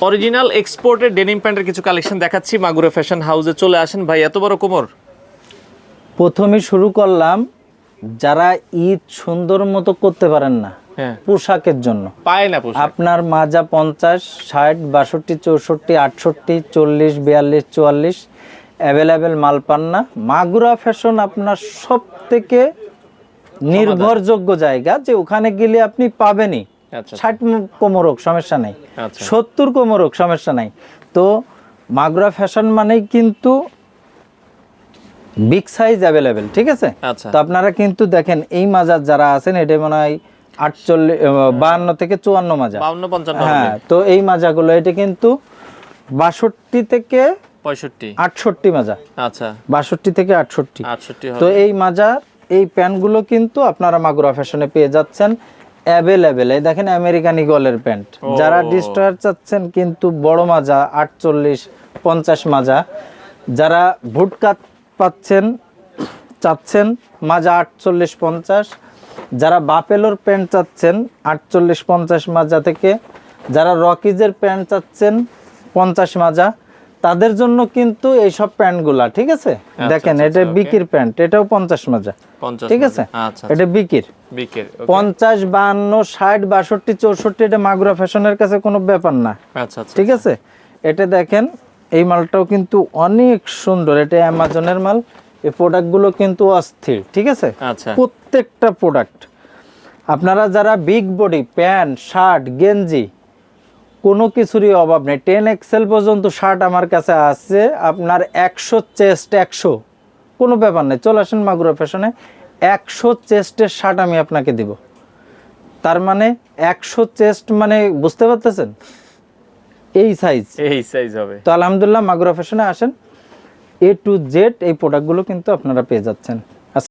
Original এক্সপোর্টের denim প্যান্টের কিছু কালেকশন দেখাচ্ছি, মাগুরা ফ্যাশন হাউসে চলে আসেন ভাই। এত বড় কোমর প্রথমে শুরু করলাম যারা ঈদ সুন্দর মতো করতে পারেন না, হ্যাঁ পোশাকের জন্য পায় না পোশাক। আপনার মাজা 50, 60, 62, 64, 68, 40, 42, 44 অ্যাভেলেবেল মাল পান না। মাগুরা ফ্যাশন আপনার সব থেকে নির্ভরযোগ্য জায়গা, যে ওখানে গেলে আপনি পাবেনই। আচ্ছা 60 কোমর হোক সমস্যা নেই, আচ্ছা 70 কোমর হোক সমস্যা নাই। তো মাগুরা ফ্যাশন মানেই কিন্তু বিগ সাইজ অ্যাভেলেবেল, ঠিক আছে। আচ্ছা তো আপনারা কিন্তু দেখেন এই মাজার যারা আছেন, এটা মনে হয় 48, 52 থেকে 54 মাজা, 52 55 হ্যাঁ। তো এই মাজাগুলো এটা কিন্তু 62 থেকে 65 68 মাজা, আচ্ছা 62 থেকে 68। 68 তো হবে। এই মাজার এই প্যান্টগুলো কিন্তু আপনারা মাগুরা ফ্যাশনে পেয়ে যাচ্ছেন অ্যাভেলেবেল। এই দেখেন আমেরিকান ইগলের প্যান্ট, যারা ডিস্টার চাচ্ছেন কিন্তু বড় মাজা 48 50 মাজা, যারা ভুটকাট চাচ্ছেন মাজা 48 50, যারা বাপেলোর প্যান্ট চাচ্ছেন 48 50 মাজা থেকে, যারা রকিজের প্যান্ট চাচ্ছেন 50 মাজা, তাদের জন্য কিন্তু এইসব প্যান্টগুলা, ঠিক আছে। দেখেন এটা বিকির প্যান্ট, এটাও 50 মাজা, 50 ঠিক আছে। আচ্ছা এটা বিকির বিকের 50 52 60 62 64, এটা মাগুরা ফ্যাশনের কাছে কোনো ব্যাপার না, আচ্ছা আচ্ছা ঠিক আছে। এটা দেখেন এই মালটাও কিন্তু অনেক সুন্দর, এটা অ্যামাজনের মাল। এই প্রোডাক্টগুলো কিন্তু অস্থির, ঠিক আছে। আচ্ছা প্রত্যেকটা প্রোডাক্ট আপনারা যারা বিগ বডি প্যান্ট শার্ট গেঞ্জি কোনো কিছুরই অভাব নেই। 10 XL পর্যন্ত শার্ট আমার কাছে আছে, আপনার 100 চেস্ট 100, কোনো ব্যাপার নেই। চলে আসেন মাগুরা ফ্যাশনে, 100 চেস্টের শার্ট আমি আপনাকে দিব। তার মানে 100 চেস্ট মানে বুঝতে পারতেছেন, এই সাইজ হবে। তো আলহামদুলিল্লাহ মাগুরা ফ্যাশনে আসেন, A to Z এই প্রোডাক্টগুলো কিন্তু আপনারা পেয়ে যাচ্ছেন।